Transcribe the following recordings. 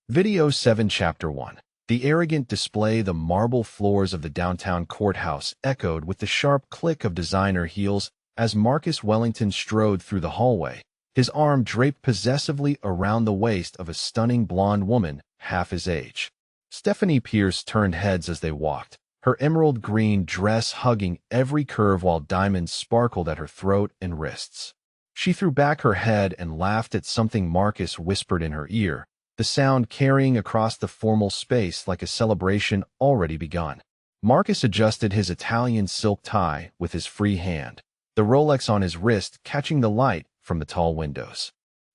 Video 7 Chapter 1. The arrogant display. The marble floors of the downtown courthouse echoed with the sharp click of designer heels as Marcus Wellington strode through the hallway, his arm draped possessively around the waist of a stunning blonde woman half his age. Stephanie Pierce turned heads as they walked, her emerald green dress hugging every curve while diamonds sparkled at her throat and wrists. She threw back her head and laughed at something Marcus whispered in her ear, the sound carrying across the formal space like a celebration already begun. Marcus adjusted his Italian silk tie with his free hand, the Rolex on his wrist catching the light from the tall windows.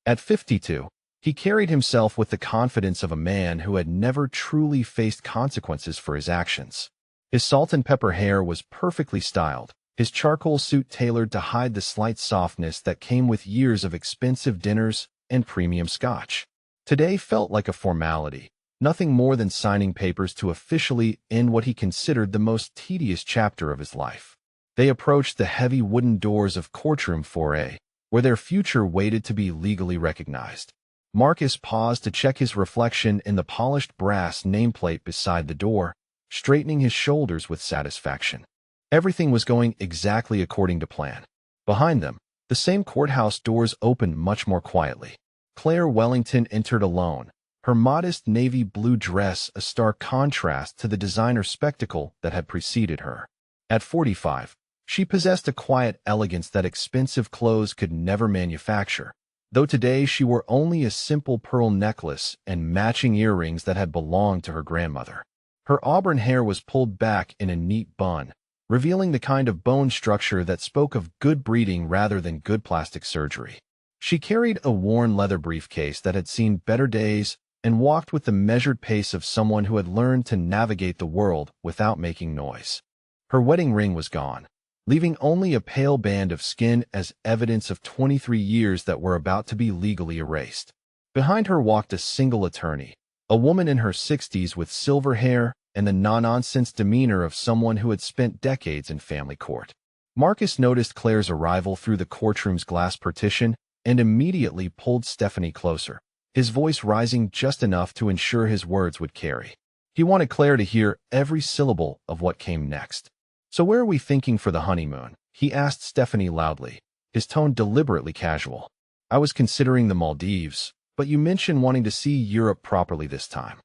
At 52, he carried himself with the confidence of a man who had never truly faced consequences for his actions. His salt and pepper hair was perfectly styled, his charcoal suit tailored to hide the slight softness that came with years of expensive dinners and premium scotch. Today felt like a formality, nothing more than signing papers to officially end what he considered the most tedious chapter of his life. They approached the heavy wooden doors of Courtroom 4A, where their future waited to be legally recognized. Marcus paused to check his reflection in the polished brass nameplate beside the door, straightening his shoulders with satisfaction. Everything was going exactly according to plan. Behind them, the same courthouse doors opened much more quietly. Claire Wellington entered alone, her modest navy blue dress a stark contrast to the designer spectacle that had preceded her. At 45, she possessed a quiet elegance that expensive clothes could never manufacture, though today she wore only a simple pearl necklace and matching earrings that had belonged to her grandmother. Her auburn hair was pulled back in a neat bun, revealing the kind of bone structure that spoke of good breeding rather than good plastic surgery. She carried a worn leather briefcase that had seen better days and walked with the measured pace of someone who had learned to navigate the world without making noise. Her wedding ring was gone, leaving only a pale band of skin as evidence of 23 years that were about to be legally erased. Behind her walked a single attorney, a woman in her 60s with silver hair and the no-nonsense demeanor of someone who had spent decades in family court. Marcus noticed Claire's arrival through the courtroom's glass partition and immediately pulled Stephanie closer, his voice rising just enough to ensure his words would carry. He wanted Claire to hear every syllable of what came next. "So where are we thinking for the honeymoon?" he asked Stephanie loudly, his tone deliberately casual. "I was considering the Maldives, but you mentioned wanting to see Europe properly this time.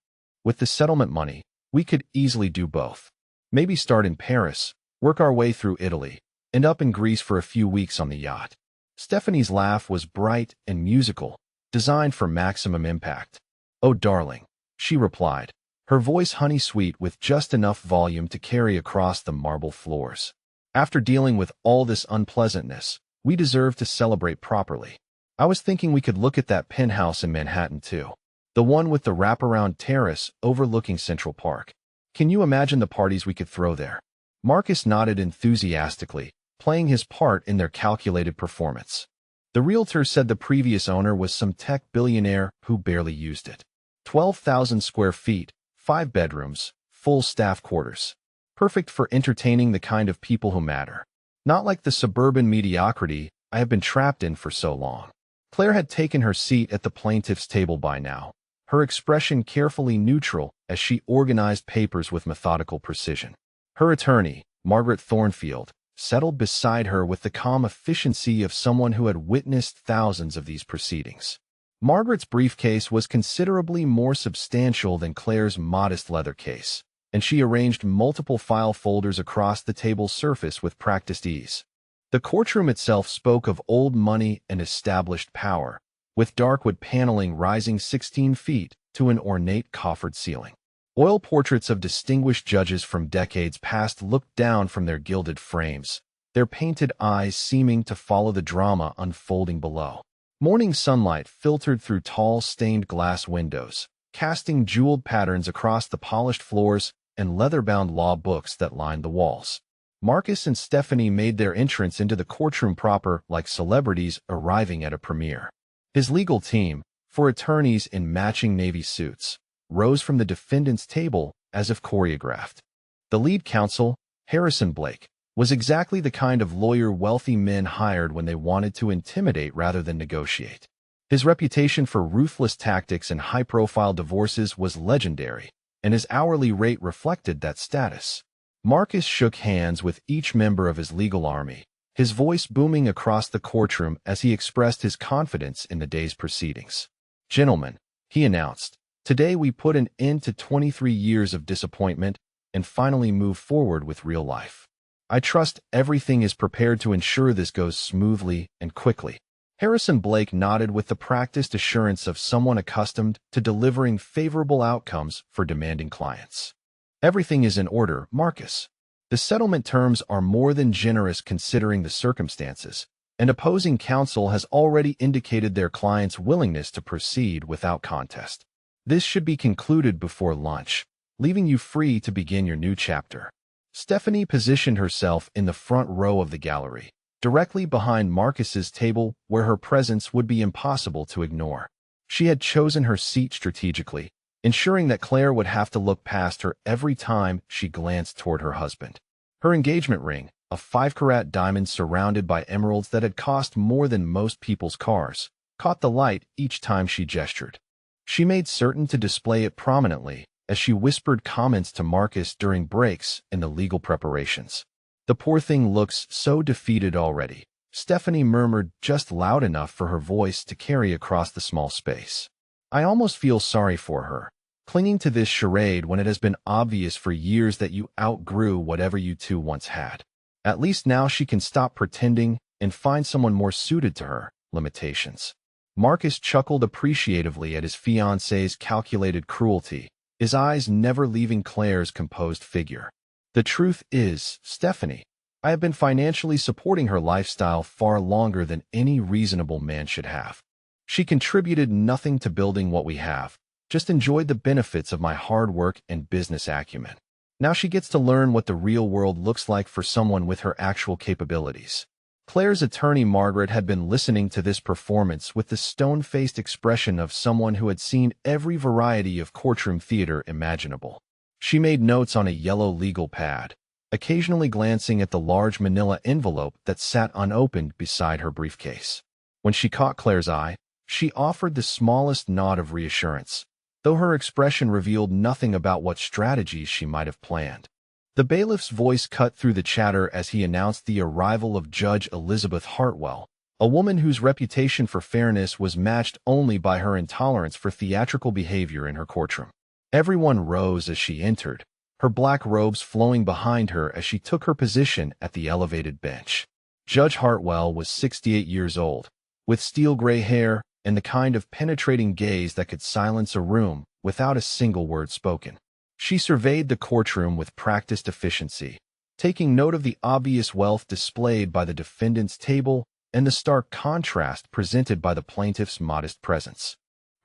With the settlement money, we could easily do both. Maybe start in Paris, work our way through Italy, end up in Greece for a few weeks on the yacht." Stephanie's laugh was bright and musical, designed for maximum impact. "Oh, darling," she replied, her voice honey-sweet with just enough volume to carry across the marble floors. "After dealing with all this unpleasantness, we deserve to celebrate properly. I was thinking we could look at that penthouse in Manhattan too, the one with the wraparound terrace overlooking Central Park. Can you imagine the parties we could throw there?" Marcus nodded enthusiastically, playing his part in their calculated performance. The realtor said the previous owner was some tech billionaire who barely used it. 12,000 square feet, 5 bedrooms, full staff quarters. Perfect for entertaining the kind of people who matter. Not like the suburban mediocrity I have been trapped in for so long. Claire had taken her seat at the plaintiff's table by now, her expression carefully neutral as she organized papers with methodical precision. Her attorney, Margaret Thornfield, settled beside her with the calm efficiency of someone who had witnessed thousands of these proceedings. Margaret's briefcase was considerably more substantial than Claire's modest leather case, and she arranged multiple file folders across the table's surface with practiced ease. The courtroom itself spoke of old money and established power, with darkwood paneling rising 16 feet to an ornate coffered ceiling. Oil portraits of distinguished judges from decades past looked down from their gilded frames, their painted eyes seeming to follow the drama unfolding below. Morning sunlight filtered through tall stained glass windows, casting jeweled patterns across the polished floors and leather-bound law books that lined the walls. Marcus and Stephanie made their entrance into the courtroom proper like celebrities arriving at a premiere. His legal team, for attorneys in matching navy suits, rose from the defendant's table as if choreographed. The lead counsel, Harrison Blake, was exactly the kind of lawyer wealthy men hired when they wanted to intimidate rather than negotiate. His reputation for ruthless tactics and high-profile divorces was legendary, and his hourly rate reflected that status. Marcus shook hands with each member of his legal army, his voice booming across the courtroom as he expressed his confidence in the day's proceedings. "Gentlemen," he announced, "today we put an end to 23 years of disappointment and finally move forward with real life. I trust everything is prepared to ensure this goes smoothly and quickly." Harrison Blake nodded with the practiced assurance of someone accustomed to delivering favorable outcomes for demanding clients. "Everything is in order, Marcus. The settlement terms are more than generous considering the circumstances, and opposing counsel has already indicated their client's willingness to proceed without contest. This should be concluded before lunch, leaving you free to begin your new chapter." Stephanie positioned herself in the front row of the gallery, directly behind Marcus's table where her presence would be impossible to ignore. She had chosen her seat strategically, ensuring that Claire would have to look past her every time she glanced toward her husband. Her engagement ring, a 5-carat diamond surrounded by emeralds that had cost more than most people's cars, caught the light each time she gestured. She made certain to display it prominently as she whispered comments to Marcus during breaks in the legal preparations. "The poor thing looks so defeated already," Stephanie murmured just loud enough for her voice to carry across the small space. "I almost feel sorry for her, clinging to this charade when it has been obvious for years that you outgrew whatever you two once had. At least now she can stop pretending and find someone more suited to her limitations." Marcus chuckled appreciatively at his fiancée's calculated cruelty, his eyes never leaving Claire's composed figure. "The truth is, Stephanie, I have been financially supporting her lifestyle far longer than any reasonable man should have. She contributed nothing to building what we have, just enjoyed the benefits of my hard work and business acumen. Now she gets to learn what the real world looks like for someone with her actual capabilities." Claire's attorney Margaret had been listening to this performance with the stone-faced expression of someone who had seen every variety of courtroom theater imaginable. She made notes on a yellow legal pad, occasionally glancing at the large manila envelope that sat unopened beside her briefcase. When she caught Claire's eye, she offered the smallest nod of reassurance, though her expression revealed nothing about what strategies she might have planned. The bailiff's voice cut through the chatter as he announced the arrival of Judge Elizabeth Hartwell, a woman whose reputation for fairness was matched only by her intolerance for theatrical behavior in her courtroom. Everyone rose as she entered, her black robes flowing behind her as she took her position at the elevated bench. Judge Hartwell was 68 years old, with steel-gray hair and the kind of penetrating gaze that could silence a room without a single word spoken. She surveyed the courtroom with practiced efficiency, taking note of the obvious wealth displayed by the defendant's table and the stark contrast presented by the plaintiff's modest presence.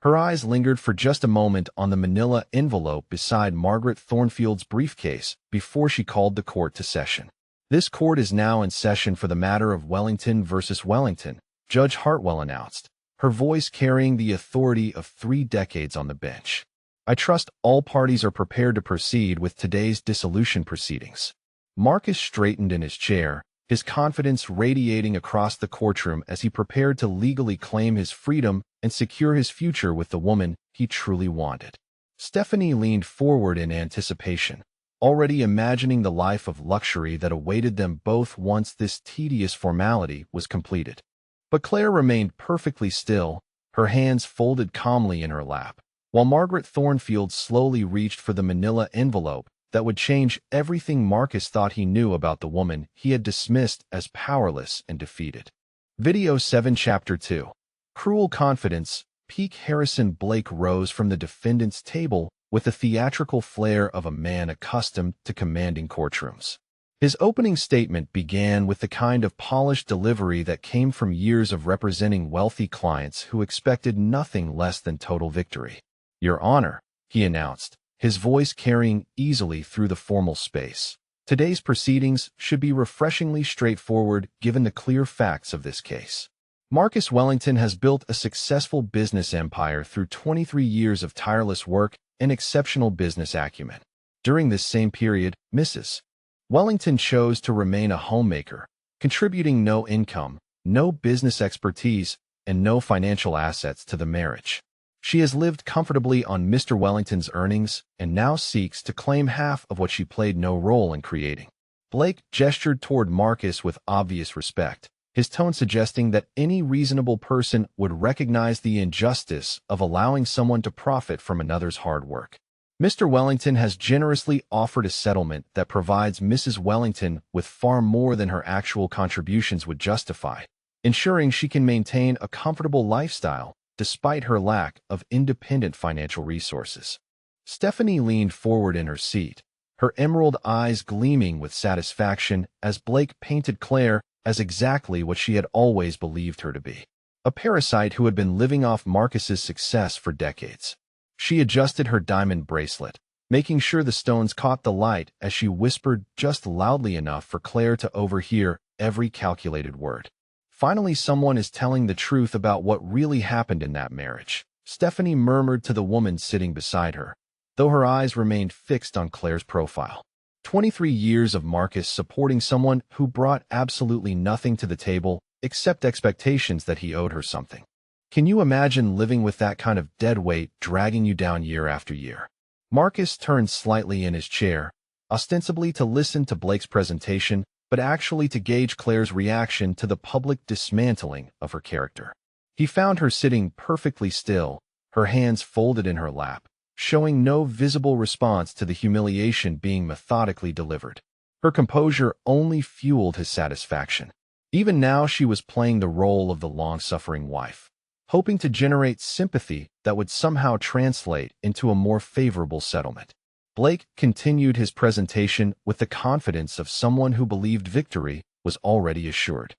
Her eyes lingered for just a moment on the manila envelope beside Margaret Thornfield's briefcase before she called the court to session. "This court is now in session for the matter of Wellington versus Wellington," Judge Hartwell announced, her voice carrying the authority of 3 decades on the bench. "I trust all parties are prepared to proceed with today's dissolution proceedings." Marcus straightened in his chair, his confidence radiating across the courtroom as he prepared to legally claim his freedom and secure his future with the woman he truly wanted. Stephanie leaned forward in anticipation, already imagining the life of luxury that awaited them both once this tedious formality was completed. But Claire remained perfectly still, her hands folded calmly in her lap, while Margaret Thornfield slowly reached for the manila envelope that would change everything Marcus thought he knew about the woman he had dismissed as powerless and defeated. Video 7 Chapter 2. Cruel Confidence. Peak Harrison Blake rose from the defendant's table with the theatrical flair of a man accustomed to commanding courtrooms. His opening statement began with the kind of polished delivery that came from years of representing wealthy clients who expected nothing less than total victory. "Your Honor," he announced, his voice carrying easily through the formal space. "Today's proceedings should be refreshingly straightforward given the clear facts of this case. Marcus Wellington has built a successful business empire through 23 years of tireless work and exceptional business acumen. During this same period, Mrs. Wellington chose to remain a homemaker, contributing no income, no business expertise, and no financial assets to the marriage. She has lived comfortably on Mr. Wellington's earnings and now seeks to claim half of what she played no role in creating. Blake gestured toward Marcus with obvious respect, his tone suggesting that any reasonable person would recognize the injustice of allowing someone to profit from another's hard work. Mr. Wellington has generously offered a settlement that provides Mrs. Wellington with far more than her actual contributions would justify, ensuring she can maintain a comfortable lifestyle despite her lack of independent financial resources. Stephanie leaned forward in her seat, her emerald eyes gleaming with satisfaction as Blake painted Claire as exactly what she had always believed her to be, a parasite who had been living off Marcus's success for decades. She adjusted her diamond bracelet, making sure the stones caught the light as she whispered just loudly enough for Claire to overhear every calculated word. Finally, someone is telling the truth about what really happened in that marriage, Stephanie murmured to the woman sitting beside her, though her eyes remained fixed on Claire's profile. 23 years of Marcus supporting someone who brought absolutely nothing to the table except expectations that he owed her something. Can you imagine living with that kind of dead weight dragging you down year after year? Marcus turned slightly in his chair, ostensibly to listen to Blake's presentation, but actually to gauge Claire's reaction to the public dismantling of her character. He found her sitting perfectly still, her hands folded in her lap, showing no visible response to the humiliation being methodically delivered. Her composure only fueled his satisfaction. Even now she was playing the role of the long-suffering wife, hoping to generate sympathy that would somehow translate into a more favorable settlement. Blake continued his presentation with the confidence of someone who believed victory was already assured.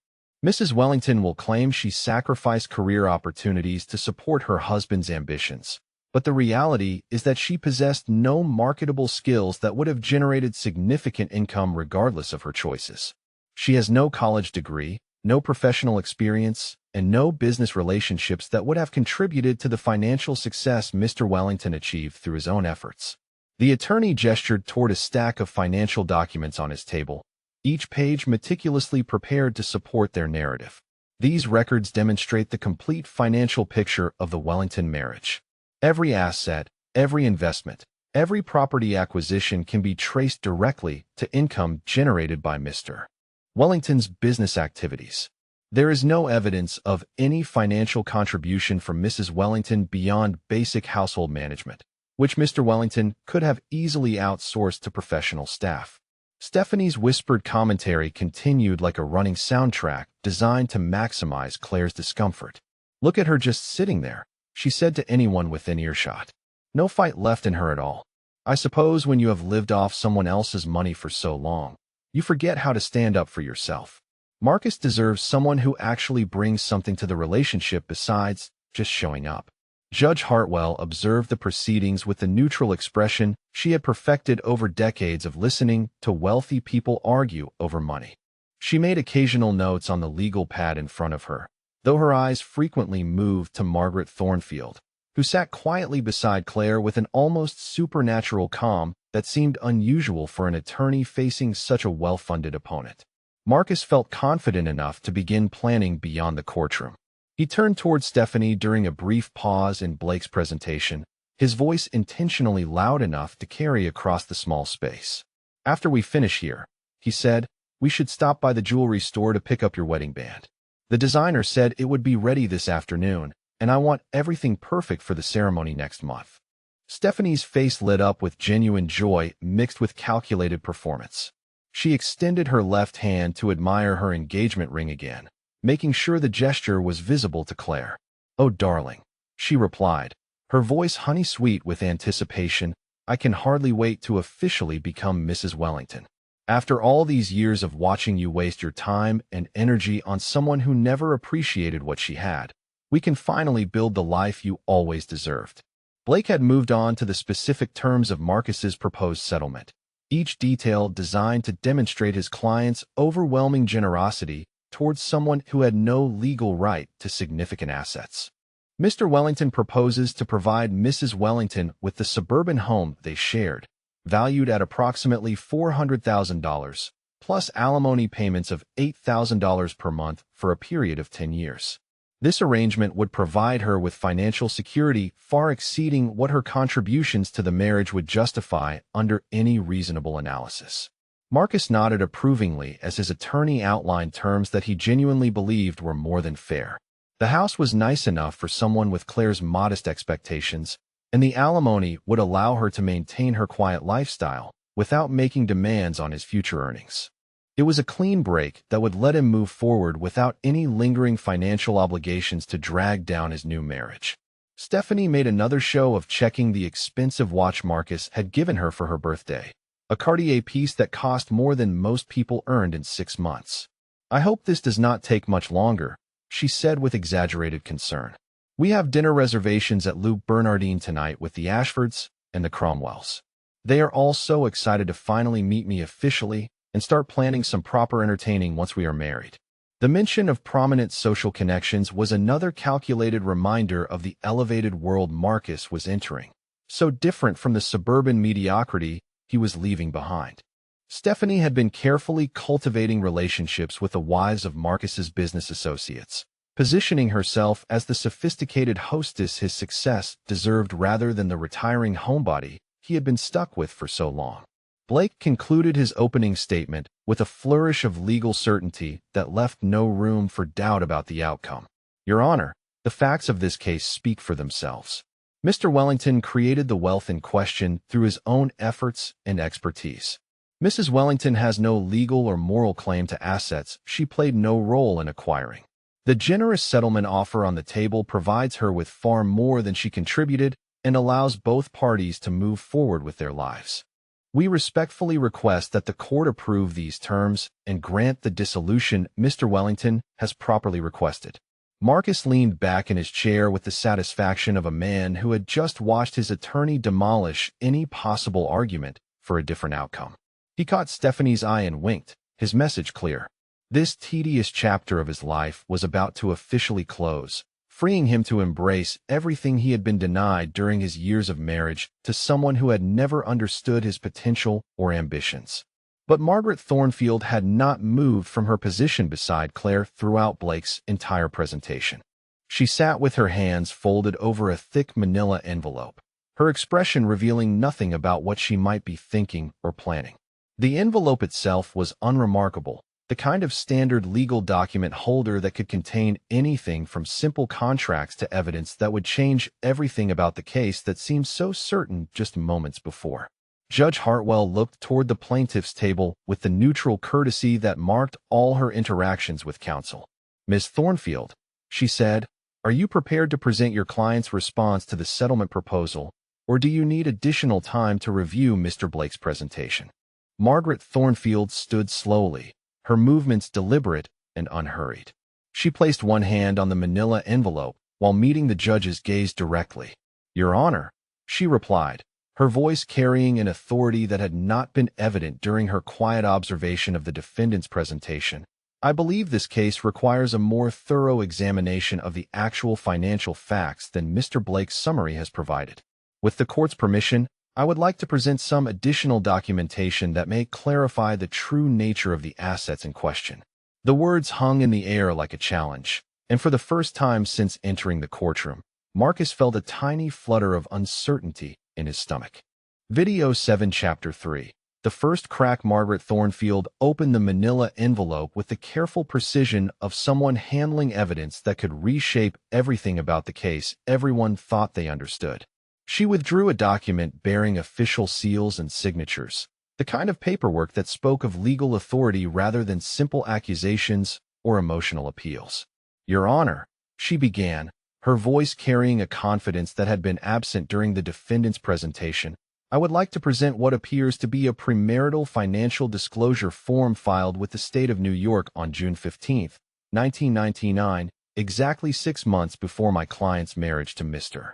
Mrs. Wellington will claim she sacrificed career opportunities to support her husband's ambitions, but the reality is that she possessed no marketable skills that would have generated significant income regardless of her choices. She has no college degree, no professional experience, and no business relationships that would have contributed to the financial success Mr. Wellington achieved through his own efforts. The attorney gestured toward a stack of financial documents on his table, each page meticulously prepared to support their narrative. These records demonstrate the complete financial picture of the Wellington marriage. Every asset, every investment, every property acquisition can be traced directly to income generated by Mr. Wellington's business activities. There is no evidence of any financial contribution from Mrs. Wellington beyond basic household management, which Mr. Wellington could have easily outsourced to professional staff. Stephanie's whispered commentary continued like a running soundtrack designed to maximize Claire's discomfort. "Look at her just sitting there," she said to anyone within earshot. "No fight left in her at all. I suppose when you have lived off someone else's money for so long, you forget how to stand up for yourself. Marcus deserves someone who actually brings something to the relationship besides just showing up." Judge Hartwell observed the proceedings with the neutral expression she had perfected over decades of listening to wealthy people argue over money. She made occasional notes on the legal pad in front of her, though her eyes frequently moved to Margaret Thornfield, who sat quietly beside Claire with an almost supernatural calm that seemed unusual for an attorney facing such a well-funded opponent. Marcus felt confident enough to begin planning beyond the courtroom. He turned toward Stephanie during a brief pause in Blake's presentation, his voice intentionally loud enough to carry across the small space. "After we finish here," he said, "we should stop by the jewelry store to pick up your wedding band. The designer said it would be ready this afternoon, and I want everything perfect for the ceremony next month." Stephanie's face lit up with genuine joy mixed with calculated performance. She extended her left hand to admire her engagement ring again, making sure the gesture was visible to Claire. "Oh, darling," she replied, her voice honey-sweet with anticipation, "I can hardly wait to officially become Mrs. Wellington. After all these years of watching you waste your time and energy on someone who never appreciated what she had, we can finally build the life you always deserved." Blake had moved on to the specific terms of Marcus's proposed settlement, each detail designed to demonstrate his client's overwhelming generosity towards someone who had no legal right to significant assets. Mr. Wellington proposes to provide Mrs. Wellington with the suburban home they shared, valued at approximately $400,000, plus alimony payments of $8,000 per month for a period of 10 years. This arrangement would provide her with financial security far exceeding what her contributions to the marriage would justify under any reasonable analysis. Marcus nodded approvingly as his attorney outlined terms that he genuinely believed were more than fair. The house was nice enough for someone with Claire's modest expectations, and the alimony would allow her to maintain her quiet lifestyle without making demands on his future earnings. It was a clean break that would let him move forward without any lingering financial obligations to drag down his new marriage. Stephanie made another show of checking the expensive watch Marcus had given her for her birthday, a Cartier piece that cost more than most people earned in 6 months. "I hope this does not take much longer," she said with exaggerated concern. "We have dinner reservations at Luke Bernardine tonight with the Ashfords and the Cromwells. They are all so excited to finally meet me officially and start planning some proper entertaining once we are married." The mention of prominent social connections was another calculated reminder of the elevated world Marcus was entering, so different from the suburban mediocrity he was leaving behind. Stephanie had been carefully cultivating relationships with the wives of Marcus's business associates, positioning herself as the sophisticated hostess his success deserved rather than the retiring homebody he had been stuck with for so long. Blake concluded his opening statement with a flourish of legal certainty that left no room for doubt about the outcome. "Your Honor, the facts of this case speak for themselves. Mr. Wellington created the wealth in question through his own efforts and expertise. Mrs. Wellington has no legal or moral claim to assets she played no role in acquiring. The generous settlement offer on the table provides her with far more than she contributed and allows both parties to move forward with their lives. We respectfully request that the court approve these terms and grant the dissolution Mr. Wellington has properly requested." Marcus leaned back in his chair with the satisfaction of a man who had just watched his attorney demolish any possible argument for a different outcome. He caught Stephanie's eye and winked, his message clear. This tedious chapter of his life was about to officially close, freeing him to embrace everything he had been denied during his years of marriage to someone who had never understood his potential or ambitions. But Margaret Thornfield had not moved from her position beside Claire throughout Blake's entire presentation. She sat with her hands folded over a thick manila envelope, her expression revealing nothing about what she might be thinking or planning. The envelope itself was unremarkable, the kind of standard legal document holder that could contain anything from simple contracts to evidence that would change everything about the case that seemed so certain just moments before. Judge Hartwell looked toward the plaintiff's table with the neutral courtesy that marked all her interactions with counsel. "Miss Thornfield," she said, "are you prepared to present your client's response to the settlement proposal, or do you need additional time to review Mr. Blake's presentation?" Margaret Thornfield stood slowly, her movements deliberate and unhurried. She placed one hand on the manila envelope while meeting the judge's gaze directly. "Your Honor," she replied, her voice carrying an authority that had not been evident during her quiet observation of the defendant's presentation, "I believe this case requires a more thorough examination of the actual financial facts than Mr. Blake's summary has provided. With the court's permission, I would like to present some additional documentation that may clarify the true nature of the assets in question." The words hung in the air like a challenge, and for the first time since entering the courtroom, Marcus felt a tiny flutter of uncertainty in his stomach. Video 7 Chapter 3. The first crack. Margaret Thornfield opened the manila envelope with the careful precision of someone handling evidence that could reshape everything about the case everyone thought they understood. She withdrew a document bearing official seals and signatures, the kind of paperwork that spoke of legal authority rather than simple accusations or emotional appeals. "Your Honor," she began, her voice carrying a confidence that had been absent during the defendant's presentation, "I would like to present what appears to be a premarital financial disclosure form filed with the state of New York on June 15, 1999, exactly 6 months before my client's marriage to Mr.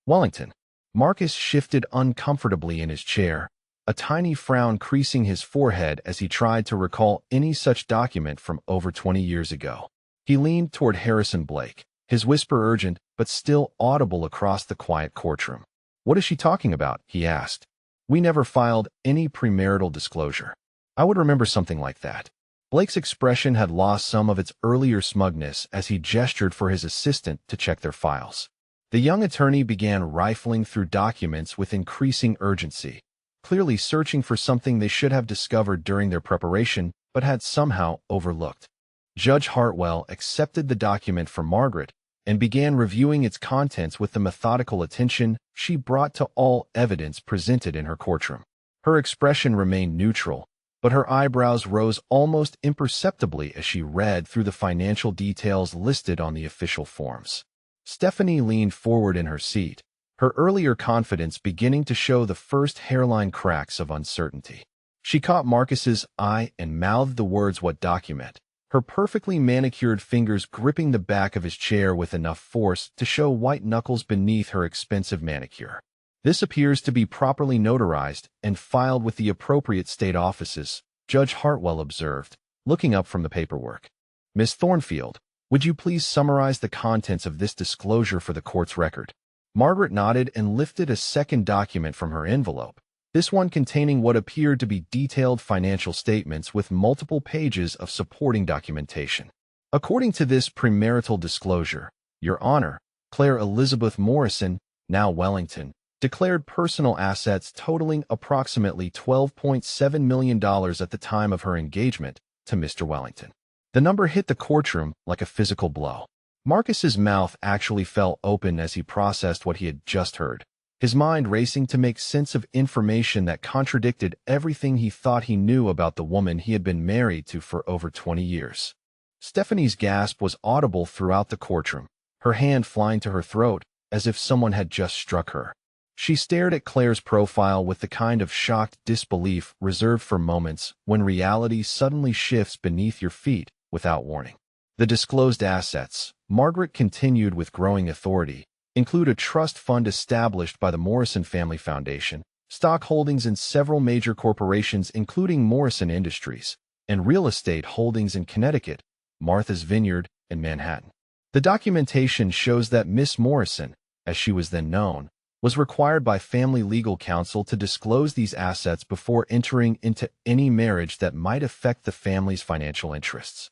Wellington." Marcus shifted uncomfortably in his chair, a tiny frown creasing his forehead as he tried to recall any such document from over 20 years ago. He leaned toward Harrison Blake, his whisper urgent but still audible across the quiet courtroom. "What is she talking about?" he asked. "We never filed any premarital disclosure. I would remember something like that." Blake's expression had lost some of its earlier smugness as he gestured for his assistant to check their files. The young attorney began rifling through documents with increasing urgency, clearly searching for something they should have discovered during their preparation but had somehow overlooked. Judge Hartwell accepted the document from Margaret and began reviewing its contents with the methodical attention she brought to all evidence presented in her courtroom. Her expression remained neutral, but her eyebrows rose almost imperceptibly as she read through the financial details listed on the official forms. Stephanie leaned forward in her seat, her earlier confidence beginning to show the first hairline cracks of uncertainty. She caught Marcus's eye and mouthed the words, "What document?" her perfectly manicured fingers gripping the back of his chair with enough force to show white knuckles beneath her expensive manicure. "This appears to be properly notarized and filed with the appropriate state offices," Judge Hartwell observed, looking up from the paperwork. "Miss Thornfield, would you please summarize the contents of this disclosure for the court's record?" Margaret nodded and lifted a second document from her envelope, this one containing what appeared to be detailed financial statements with multiple pages of supporting documentation. "According to this premarital disclosure, Your Honor, Claire Elizabeth Morrison, now Wellington, declared personal assets totaling approximately $12.7 million at the time of her engagement to Mr. Wellington." The number hit the courtroom like a physical blow. Marcus's mouth actually fell open as he processed what he had just heard, his mind racing to make sense of information that contradicted everything he thought he knew about the woman he had been married to for over 20 years. Stephanie's gasp was audible throughout the courtroom, her hand flying to her throat as if someone had just struck her. She stared at Claire's profile with the kind of shocked disbelief reserved for moments when reality suddenly shifts beneath your feet without warning. "The disclosed assets," Margaret continued with growing authority, "include a trust fund established by the Morrison Family Foundation, stock holdings in several major corporations including Morrison Industries, and real estate holdings in Connecticut, Martha's Vineyard, and Manhattan. The documentation shows that Miss Morrison, as she was then known, was required by family legal counsel to disclose these assets before entering into any marriage that might affect the family's financial interests."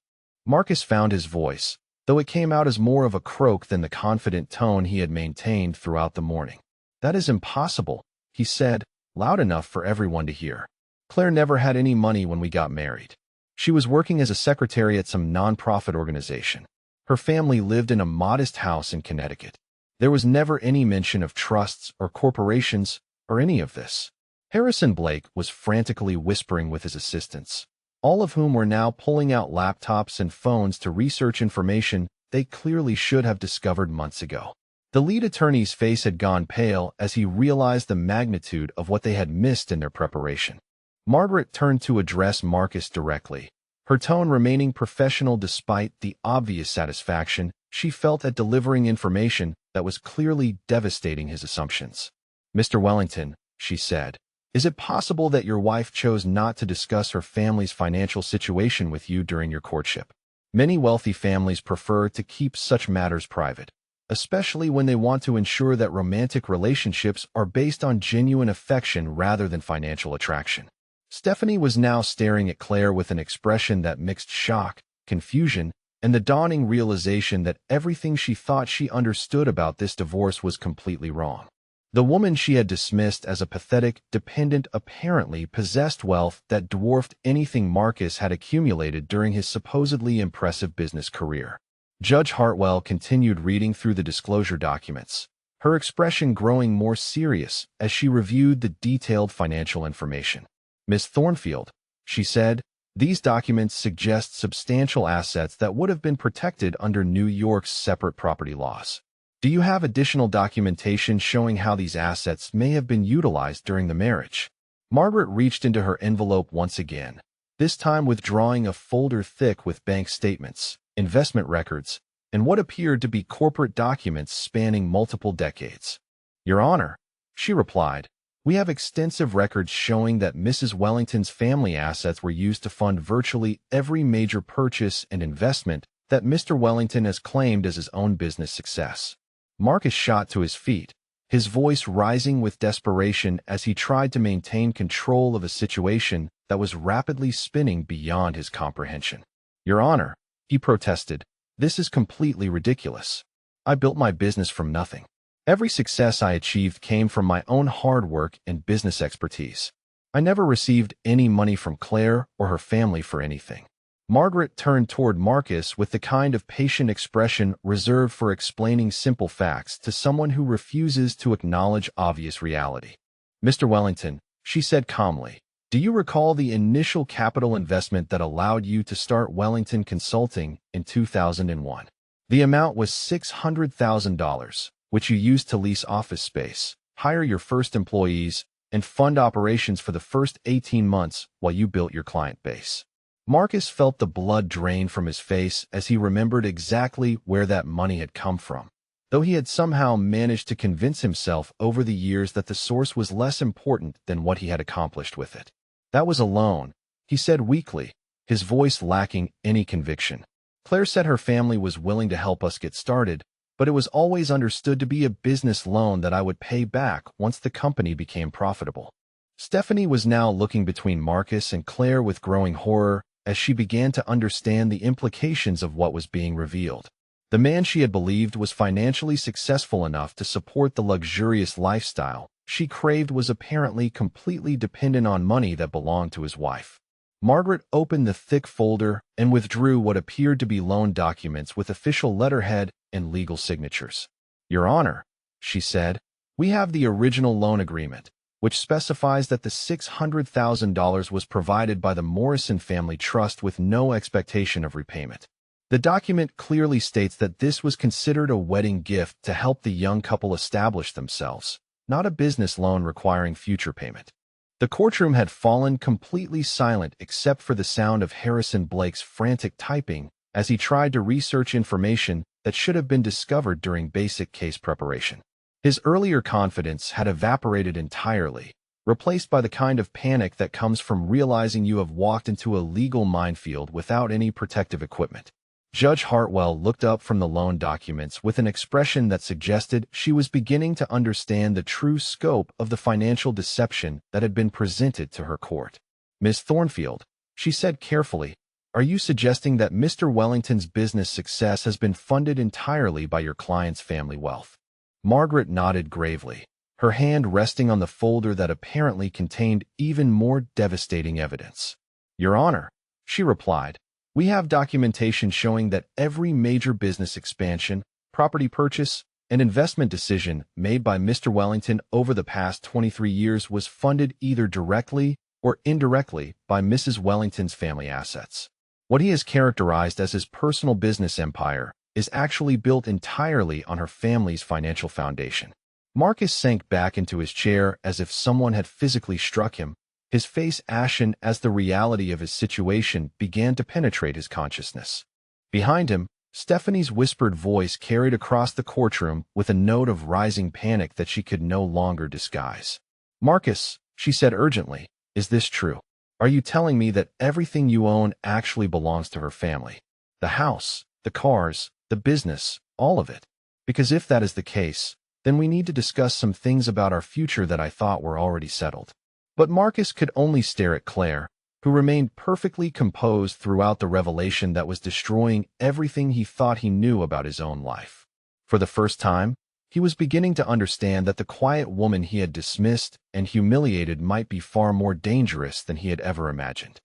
Marcus found his voice, though it came out as more of a croak than the confident tone he had maintained throughout the morning. "That is impossible," he said, loud enough for everyone to hear. "Claire never had any money when we got married. She was working as a secretary at some nonprofit organization. Her family lived in a modest house in Connecticut. There was never any mention of trusts or corporations or any of this." Harrison Blake was frantically whispering with his assistants, all of whom were now pulling out laptops and phones to research information they clearly should have discovered months ago. The lead attorney's face had gone pale as he realized the magnitude of what they had missed in their preparation. Margaret turned to address Marcus directly, her tone remaining professional despite the obvious satisfaction she felt at delivering information that was clearly devastating his assumptions. "Mr. Wellington," she said, "is it possible that your wife chose not to discuss her family's financial situation with you during your courtship? Many wealthy families prefer to keep such matters private, especially when they want to ensure that romantic relationships are based on genuine affection rather than financial attraction." Stephanie was now staring at Claire with an expression that mixed shock, confusion, and the dawning realization that everything she thought she understood about this divorce was completely wrong. The woman she had dismissed as a pathetic dependent apparently possessed wealth that dwarfed anything Marcus had accumulated during his supposedly impressive business career. Judge Hartwell continued reading through the disclosure documents, her expression growing more serious as she reviewed the detailed financial information. "Miss Thornfield," she said, "these documents suggest substantial assets that would have been protected under New York's separate property laws. Do you have additional documentation showing how these assets may have been utilized during the marriage?" Margaret reached into her envelope once again, this time withdrawing a folder thick with bank statements, investment records, and what appeared to be corporate documents spanning multiple decades. "Your Honor," she replied, "we have extensive records showing that Mrs. Wellington's family assets were used to fund virtually every major purchase and investment that Mr. Wellington has claimed as his own business success." Marcus shot to his feet, his voice rising with desperation as he tried to maintain control of a situation that was rapidly spinning beyond his comprehension. "Your Honor," he protested, "this is completely ridiculous. I built my business from nothing. Every success I achieved came from my own hard work and business expertise. I never received any money from Claire or her family for anything." Margaret turned toward Marcus with the kind of patient expression reserved for explaining simple facts to someone who refuses to acknowledge obvious reality. "Mr. Wellington," she said calmly, "do you recall the initial capital investment that allowed you to start Wellington Consulting in 2001? The amount was $600,000, which you used to lease office space, hire your first employees, and fund operations for the first 18 months while you built your client base." Marcus felt the blood drain from his face as he remembered exactly where that money had come from, though he had somehow managed to convince himself over the years that the source was less important than what he had accomplished with it. "That was a loan," he said weakly, his voice lacking any conviction. "Claire said her family was willing to help us get started, but it was always understood to be a business loan that I would pay back once the company became profitable." Stephanie was now looking between Marcus and Claire with growing horror as she began to understand the implications of what was being revealed. The man she had believed was financially successful enough to support the luxurious lifestyle she craved was apparently completely dependent on money that belonged to his wife. Margaret opened the thick folder and withdrew what appeared to be loan documents with official letterhead and legal signatures. "Your Honor," she said, "we have the original loan agreement, which specifies that the $600,000 was provided by the Morrison Family Trust with no expectation of repayment. The document clearly states that this was considered a wedding gift to help the young couple establish themselves, not a business loan requiring future payment." The courtroom had fallen completely silent except for the sound of Harrison Blake's frantic typing as he tried to research information that should have been discovered during basic case preparation. His earlier confidence had evaporated entirely, replaced by the kind of panic that comes from realizing you have walked into a legal minefield without any protective equipment. Judge Hartwell looked up from the loan documents with an expression that suggested she was beginning to understand the true scope of the financial deception that had been presented to her court. "Miss Thornfield," she said carefully, "are you suggesting that Mr. Wellington's business success has been funded entirely by your client's family wealth?" Margaret nodded gravely, her hand resting on the folder that apparently contained even more devastating evidence. "Your Honor," she replied, "we have documentation showing that every major business expansion, property purchase, and investment decision made by Mr. Wellington over the past 23 years was funded either directly or indirectly by Mrs. Wellington's family assets. What he has characterized as his personal business empire is actually built entirely on her family's financial foundation." Marcus sank back into his chair as if someone had physically struck him, his face ashen as the reality of his situation began to penetrate his consciousness. Behind him, Stephanie's whispered voice carried across the courtroom with a note of rising panic that she could no longer disguise. "Marcus," she said urgently, "is this true? Are you telling me that everything you own actually belongs to her family? The house, the cars, the business, all of it? Because if that is the case, then we need to discuss some things about our future that I thought were already settled." But Marcus could only stare at Claire, who remained perfectly composed throughout the revelation that was destroying everything he thought he knew about his own life. For the first time, he was beginning to understand that the quiet woman he had dismissed and humiliated might be far more dangerous than he had ever imagined.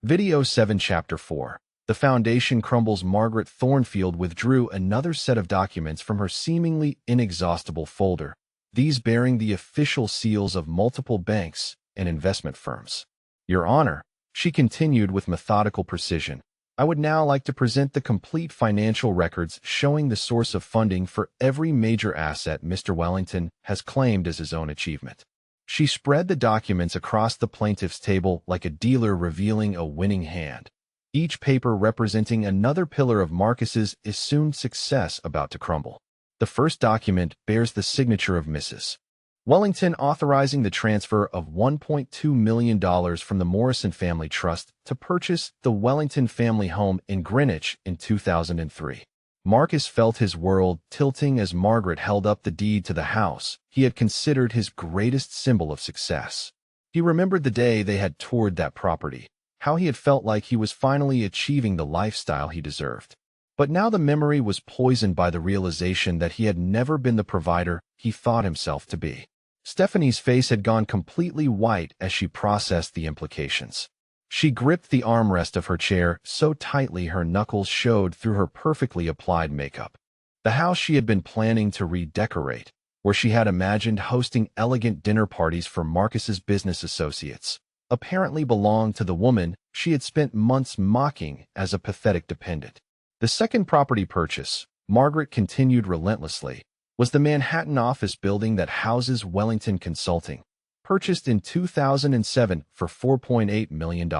Video 7 Chapter 4. The foundation crumbles. Margaret Thornfield withdrew another set of documents from her seemingly inexhaustible folder, these bearing the official seals of multiple banks and investment firms. "Your Honor," she continued with methodical precision, "I would now like to present the complete financial records showing the source of funding for every major asset Mr. Wellington has claimed as his own achievement." She spread the documents across the plaintiff's table like a dealer revealing a winning hand, each paper representing another pillar of Marcus's assumed success about to crumble. The first document bears the signature of Mrs. Wellington, authorizing the transfer of $1.2 million from the Morrison Family Trust to purchase the Wellington family home in Greenwich in 2003. Marcus felt his world tilting as Margaret held up the deed to the house he had considered his greatest symbol of success. He remembered the day they had toured that property, how he had felt like he was finally achieving the lifestyle he deserved. But now the memory was poisoned by the realization that he had never been the provider he thought himself to be. Stephanie's face had gone completely white as she processed the implications. She gripped the armrest of her chair so tightly her knuckles showed through her perfectly applied makeup. The house she had been planning to redecorate, where she had imagined hosting elegant dinner parties for Marcus's business associates, apparently belonged to the woman she had spent months mocking as a pathetic dependent. The second property purchase, Margaret continued relentlessly, was the Manhattan office building that houses Wellington Consulting, purchased in 2007 for $4.8 million.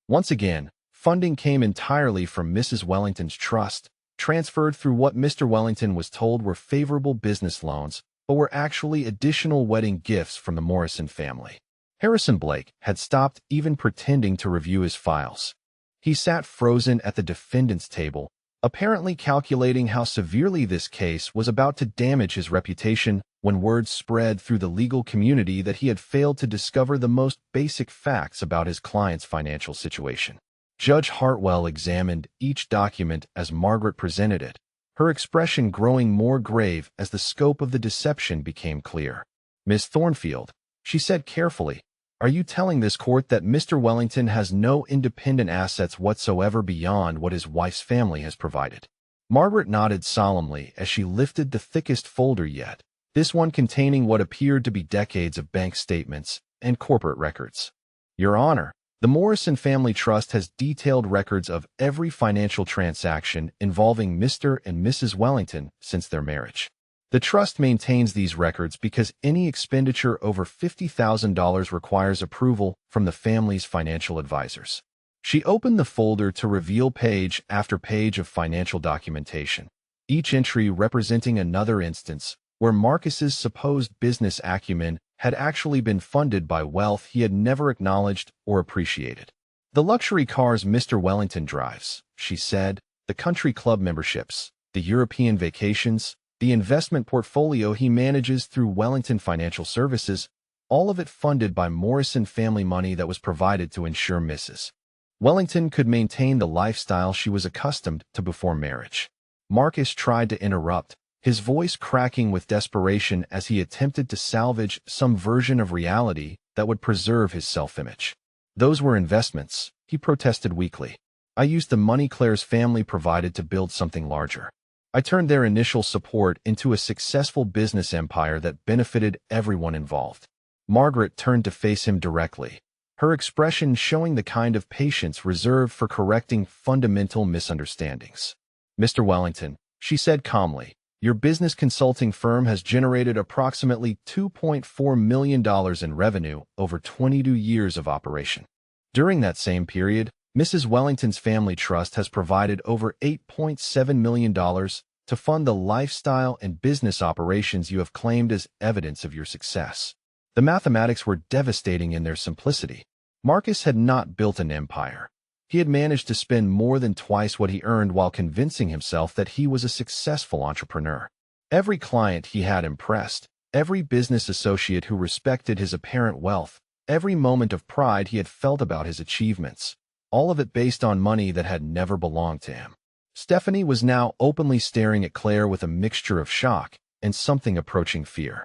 Once again, funding came entirely from Mrs. Wellington's trust, transferred through what Mr. Wellington was told were favorable business loans, but were actually additional wedding gifts from the Morrison family. Harrison Blake had stopped even pretending to review his files. He sat frozen at the defendant's table, apparently calculating how severely this case was about to damage his reputation when word spread through the legal community that he had failed to discover the most basic facts about his client's financial situation. Judge Hartwell examined each document as Margaret presented it, her expression growing more grave as the scope of the deception became clear. "Miss Thornfield," she said carefully, "are you telling this court that Mr. Wellington has no independent assets whatsoever beyond what his wife's family has provided?" Margaret nodded solemnly as she lifted the thickest folder yet, this one containing what appeared to be decades of bank statements and corporate records. "Your Honor, the Morrison Family Trust has detailed records of every financial transaction involving Mr. and Mrs. Wellington since their marriage. The trust maintains these records because any expenditure over $50,000 requires approval from the family's financial advisors." She opened the folder to reveal page after page of financial documentation, each entry representing another instance where Marcus's supposed business acumen had actually been funded by wealth he had never acknowledged or appreciated. "The luxury cars Mr. Wellington drives," she said, "the country club memberships, the European vacations, the investment portfolio he manages through Wellington Financial Services, all of it funded by Morrison family money that was provided to ensure Mrs. Wellington could maintain the lifestyle she was accustomed to before marriage." Marcus tried to interrupt, his voice cracking with desperation as he attempted to salvage some version of reality that would preserve his self-image. "Those were investments," he protested weakly. "I used the money Claire's family provided to build something larger. I turned their initial support into a successful business empire that benefited everyone involved." Margaret turned to face him directly, her expression showing the kind of patience reserved for correcting fundamental misunderstandings. "Mr. Wellington," she said calmly, "your business consulting firm has generated approximately $2.4 million in revenue over 22 years of operation. During that same period, Mrs. Wellington's family trust has provided over $8.7 million to fund the lifestyle and business operations you have claimed as evidence of your success." The mathematics were devastating in their simplicity. Marcus had not built an empire. He had managed to spend more than twice what he earned while convincing himself that he was a successful entrepreneur. Every client he had impressed, every business associate who respected his apparent wealth, every moment of pride he had felt about his achievements, all of it based on money that had never belonged to him. Stephanie was now openly staring at Claire with a mixture of shock and something approaching fear.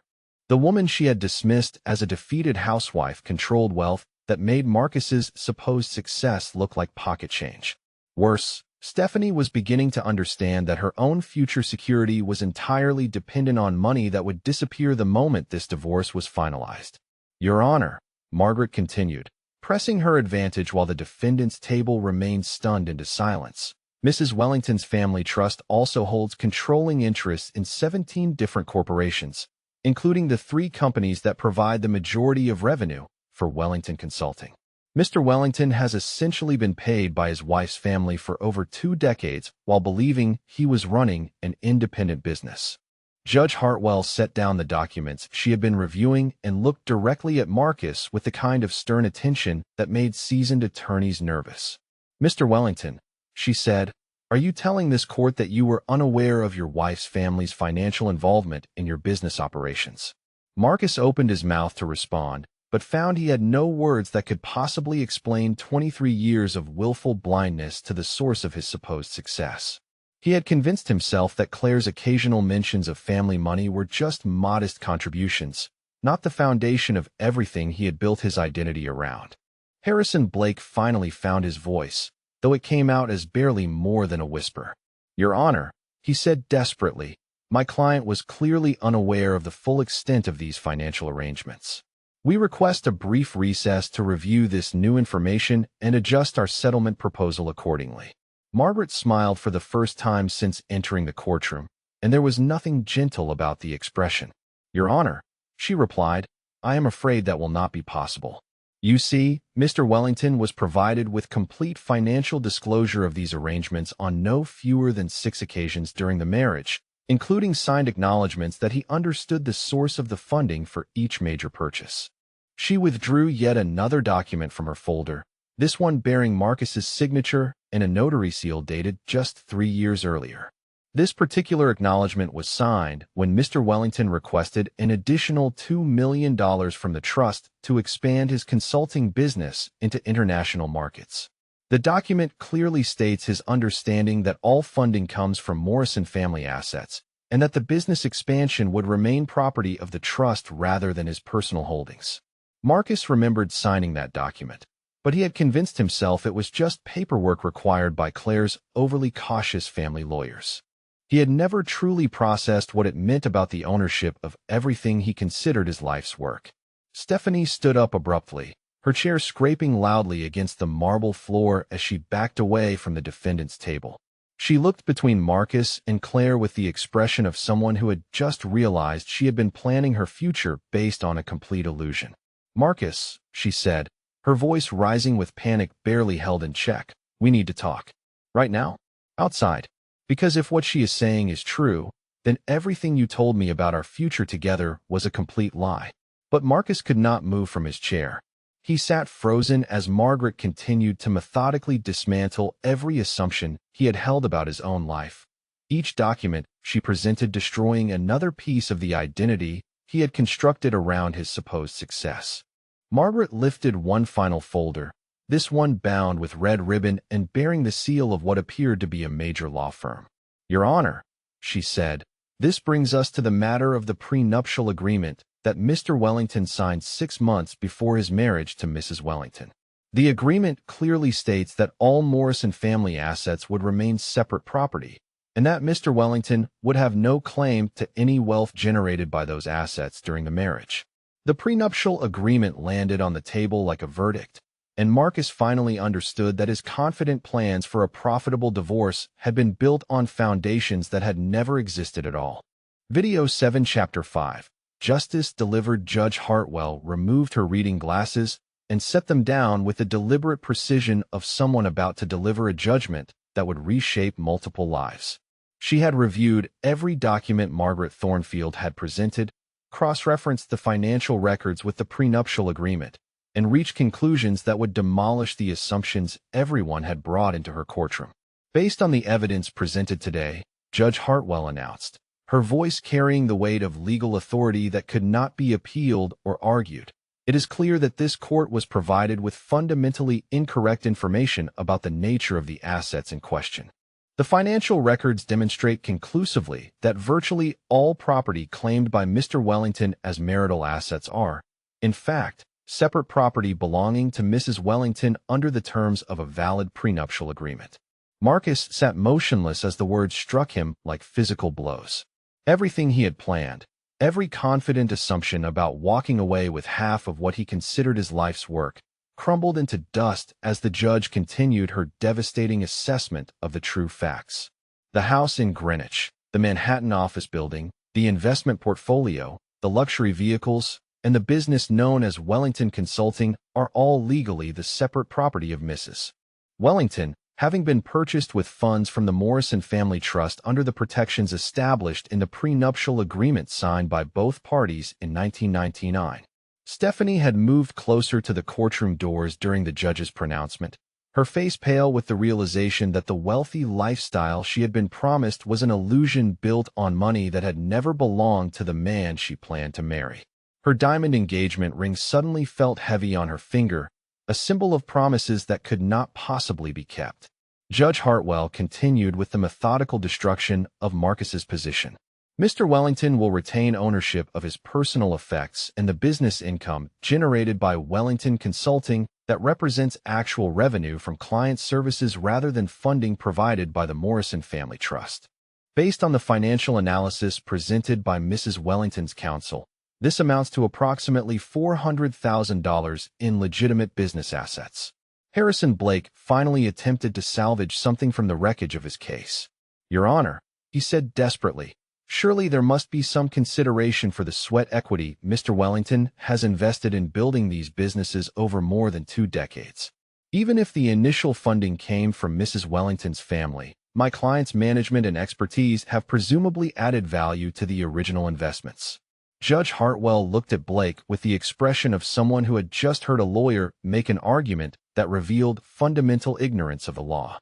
The woman she had dismissed as a defeated housewife controlled wealth that made Marcus's supposed success look like pocket change. Worse, Stephanie was beginning to understand that her own future security was entirely dependent on money that would disappear the moment this divorce was finalized. "Your Honor," Margaret continued, pressing her advantage while the defendant's table remained stunned into silence, "Mrs. Wellington's family trust also holds controlling interests in 17 different corporations, including the 3 companies that provide the majority of revenue for Wellington Consulting. Mr. Wellington has essentially been paid by his wife's family for over 2 decades while believing he was running an independent business." Judge Hartwell set down the documents she had been reviewing and looked directly at Marcus with the kind of stern attention that made seasoned attorneys nervous. "Mr. Wellington," she said, Are you telling this court that you were unaware of your wife's family's financial involvement in your business operations?" Marcus opened his mouth to respond, but found he had no words that could possibly explain 23 years of willful blindness to the source of his supposed success. He had convinced himself that Claire's occasional mentions of family money were just modest contributions, not the foundation of everything he had built his identity around. Harrison Blake finally found his voice, though it came out as barely more than a whisper. "Your Honor," he said desperately, "my client was clearly unaware of the full extent of these financial arrangements. We request a brief recess to review this new information and adjust our settlement proposal accordingly." Margaret smiled for the first time since entering the courtroom, and there was nothing gentle about the expression. "Your Honor," she replied, "I am afraid that will not be possible. You see, Mr. Wellington was provided with complete financial disclosure of these arrangements on no fewer than 6 occasions during the marriage, including signed acknowledgments that he understood the source of the funding for each major purchase." She withdrew yet another document from her folder, this one bearing Marcus's signature and a notary seal dated just 3 years earlier. This particular acknowledgment was signed when Mr. Wellington requested an additional $2 million from the trust to expand his consulting business into international markets. The document clearly states his understanding that all funding comes from Morrison family assets, and that the business expansion would remain property of the trust rather than his personal holdings. Marcus remembered signing that document, but he had convinced himself it was just paperwork required by Claire's overly cautious family lawyers. He had never truly processed what it meant about the ownership of everything he considered his life's work. Stephanie stood up abruptly, her chair scraping loudly against the marble floor as she backed away from the defendant's table. She looked between Marcus and Claire with the expression of someone who had just realized she had been planning her future based on a complete illusion. "Marcus," she said, her voice rising with panic barely held in check, "we need to talk. Right now? Outside. Because if what she is saying is true, then everything you told me about our future together was a complete lie." But Marcus could not move from his chair. He sat frozen as Margaret continued to methodically dismantle every assumption he had held about his own life. Each document she presented destroying another piece of the identity he had constructed around his supposed success. Margaret lifted one final folder, this one bound with red ribbon and bearing the seal of what appeared to be a major law firm. "Your Honor," she said, "this brings us to the matter of the prenuptial agreement that Mr. Wellington signed 6 months before his marriage to Mrs. Wellington. The agreement clearly states that all Morrison family assets would remain separate property, and that Mr. Wellington would have no claim to any wealth generated by those assets during the marriage." The prenuptial agreement landed on the table like a verdict, and Marcus finally understood that his confident plans for a profitable divorce had been built on foundations that had never existed at all. Video 7 Chapter 5 Justice Delivered. Judge Hartwell removed her reading glasses and set them down with the deliberate precision of someone about to deliver a judgment that would reshape multiple lives. She had reviewed every document Margaret Thornfield had presented, cross-referenced the financial records with the prenuptial agreement, and reached conclusions that would demolish the assumptions everyone had brought into her courtroom. "Based on the evidence presented today," Judge Hartwell announced, her voice carrying the weight of legal authority that could not be appealed or argued, "it is clear that this court was provided with fundamentally incorrect information about the nature of the assets in question. The financial records demonstrate conclusively that virtually all property claimed by Mr. Wellington as marital assets are, in fact, separate property belonging to Mrs. Wellington under the terms of a valid prenuptial agreement." Marcus sat motionless as the words struck him like physical blows. Everything he had planned, every confident assumption about walking away with half of what he considered his life's work, crumbled into dust as the judge continued her devastating assessment of the true facts. The house in Greenwich, the Manhattan office building, the investment portfolio, the luxury vehicles, and the business known as Wellington Consulting are all legally the separate property of Mrs. Wellington, having been purchased with funds from the Morrison Family Trust under the protections established in the prenuptial agreement signed by both parties in 1999. Stephanie had moved closer to the courtroom doors during the judge's pronouncement, her face pale with the realization that the wealthy lifestyle she had been promised was an illusion built on money that had never belonged to the man she planned to marry. Her diamond engagement ring suddenly felt heavy on her finger, a symbol of promises that could not possibly be kept. Judge Hartwell continued with the methodical destruction of Marcus's position. Mr. Wellington will retain ownership of his personal effects and the business income generated by Wellington Consulting that represents actual revenue from client services rather than funding provided by the Morrison Family Trust. Based on the financial analysis presented by Mrs. Wellington's counsel, this amounts to approximately $400,000 in legitimate business assets. Harrison Blake finally attempted to salvage something from the wreckage of his case. "Your Honor," he said desperately, "surely there must be some consideration for the sweat equity Mr. Wellington has invested in building these businesses over more than 2 decades. Even if the initial funding came from Mrs. Wellington's family, my client's management and expertise have presumably added value to the original investments." Judge Hartwell looked at Blake with the expression of someone who had just heard a lawyer make an argument that revealed fundamental ignorance of the law.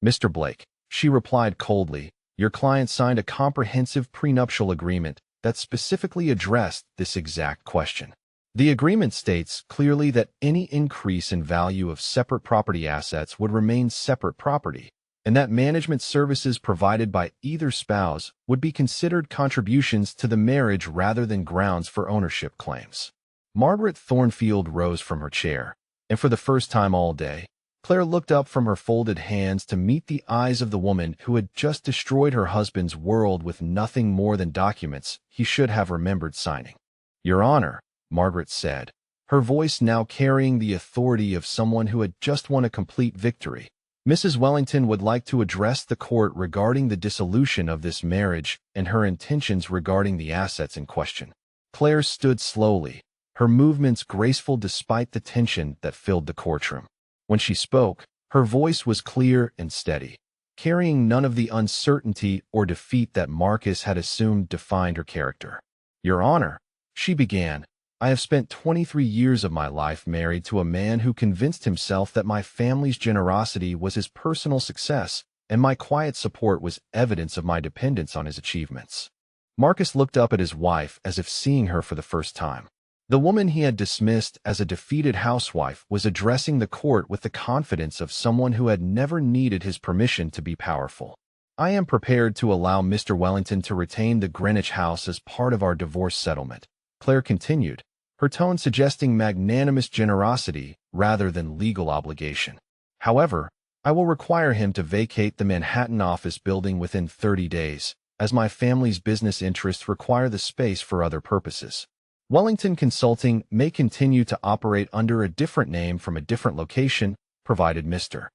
"Mr. Blake," she replied coldly, "your client signed a comprehensive prenuptial agreement that specifically addressed this exact question. The agreement states clearly that any increase in value of separate property assets would remain separate property, and that management services provided by either spouse would be considered contributions to the marriage rather than grounds for ownership claims." Margaret Thornfield rose from her chair, and for the first time all day, Claire looked up from her folded hands to meet the eyes of the woman who had just destroyed her husband's world with nothing more than documents he should have remembered signing. "Your Honor," Margaret said, her voice now carrying the authority of someone who had just won a complete victory, "Mrs. Wellington would like to address the court regarding the dissolution of this marriage and her intentions regarding the assets in question." Claire stood slowly, her movements graceful despite the tension that filled the courtroom. When she spoke, her voice was clear and steady, carrying none of the uncertainty or defeat that Marcus had assumed defined her character. "Your Honor," she began, "I have spent 23 years of my life married to a man who convinced himself that my family's generosity was his personal success, and my quiet support was evidence of my dependence on his achievements." Marcus looked up at his wife as if seeing her for the first time. The woman he had dismissed as a defeated housewife was addressing the court with the confidence of someone who had never needed his permission to be powerful. "I am prepared to allow Mr. Wellington to retain the Greenwich house as part of our divorce settlement," Claire continued, her tone suggesting magnanimous generosity rather than legal obligation. "However, I will require him to vacate the Manhattan office building within 30 days, as my family's business interests require the space for other purposes. Wellington Consulting may continue to operate under a different name from a different location, provided Mr.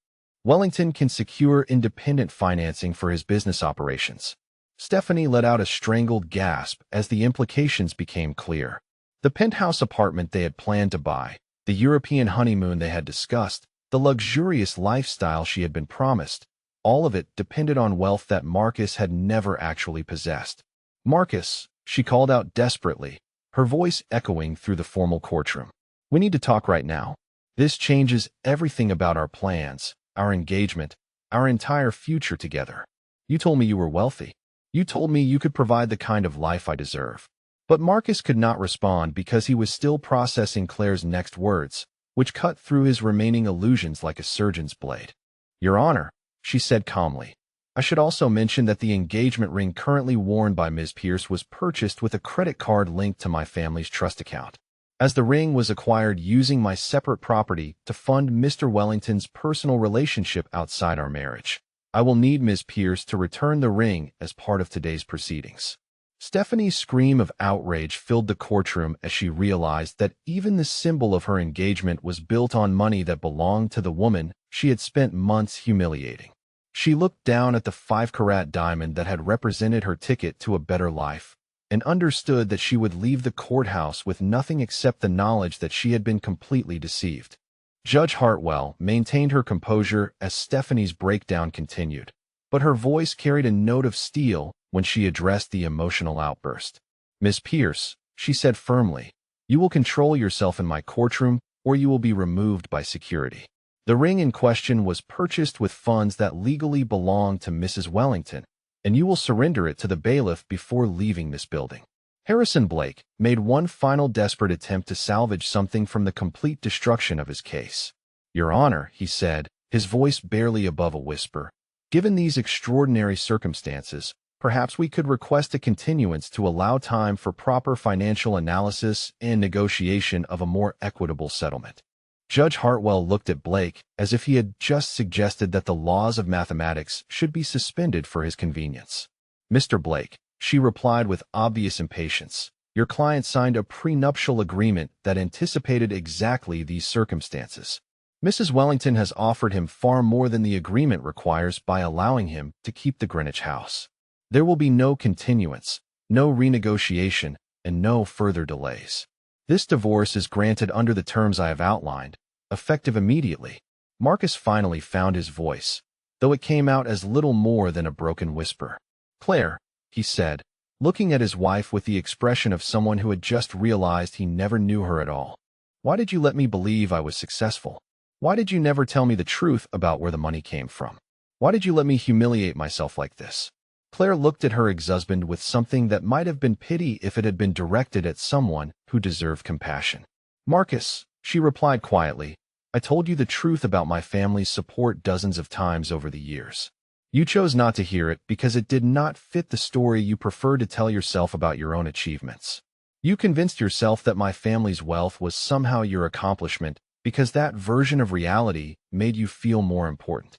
Wellington can secure independent financing for his business operations." Stephanie let out a strangled gasp as the implications became clear. The penthouse apartment they had planned to buy, the European honeymoon they had discussed, the luxurious lifestyle she had been promised, all of it depended on wealth that Marcus had never actually possessed. "Marcus," she called out desperately, her voice echoing through the formal courtroom. "We need to talk right now. This changes everything about our plans, our engagement, our entire future together. You told me you were wealthy. You told me you could provide the kind of life I deserve." But Marcus could not respond because he was still processing Claire's next words, which cut through his remaining illusions like a surgeon's blade. "Your Honor," she said calmly, "I should also mention that the engagement ring currently worn by Ms. Pierce was purchased with a credit card linked to my family's trust account. As the ring was acquired using my separate property to fund Mr. Wellington's personal relationship outside our marriage, I will need Ms. Pierce to return the ring as part of today's proceedings." Stephanie's scream of outrage filled the courtroom as she realized that even the symbol of her engagement was built on money that belonged to the woman she had spent months humiliating. She looked down at the 5-carat diamond that had represented her ticket to a better life, and understood that she would leave the courthouse with nothing except the knowledge that she had been completely deceived. Judge Hartwell maintained her composure as Stephanie's breakdown continued, but her voice carried a note of steel when she addressed the emotional outburst. "Miss Pierce," she said firmly, "you will control yourself in my courtroom, or you will be removed by security." The ring in question was purchased with funds that legally belonged to Mrs. Wellington, and you will surrender it to the bailiff before leaving this building." Harrison Blake made one final desperate attempt to salvage something from the complete destruction of his case. "Your Honor," he said, his voice barely above a whisper, "given these extraordinary circumstances, perhaps we could request a continuance to allow time for proper financial analysis and negotiation of a more equitable settlement." Judge Hartwell looked at Blake as if he had just suggested that the laws of mathematics should be suspended for his convenience. "Mr. Blake," she replied with obvious impatience, "your client signed a prenuptial agreement that anticipated exactly these circumstances. Mrs. Wellington has offered him far more than the agreement requires by allowing him to keep the Greenwich house. There will be no continuance, no renegotiation, and no further delays. This divorce is granted under the terms I have outlined, effective immediately." Marcus finally found his voice, though it came out as little more than a broken whisper. "Claire," he said, looking at his wife with the expression of someone who had just realized he never knew her at all, "why did you let me believe I was successful? Why did you never tell me the truth about where the money came from? Why did you let me humiliate myself like this?" Claire looked at her ex-husband with something that might have been pity if it had been directed at someone who deserved compassion. "Marcus," she replied quietly, "I told you the truth about my family's support dozens of times over the years. You chose not to hear it because it did not fit the story you preferred to tell yourself about your own achievements. You convinced yourself that my family's wealth was somehow your accomplishment because that version of reality made you feel more important."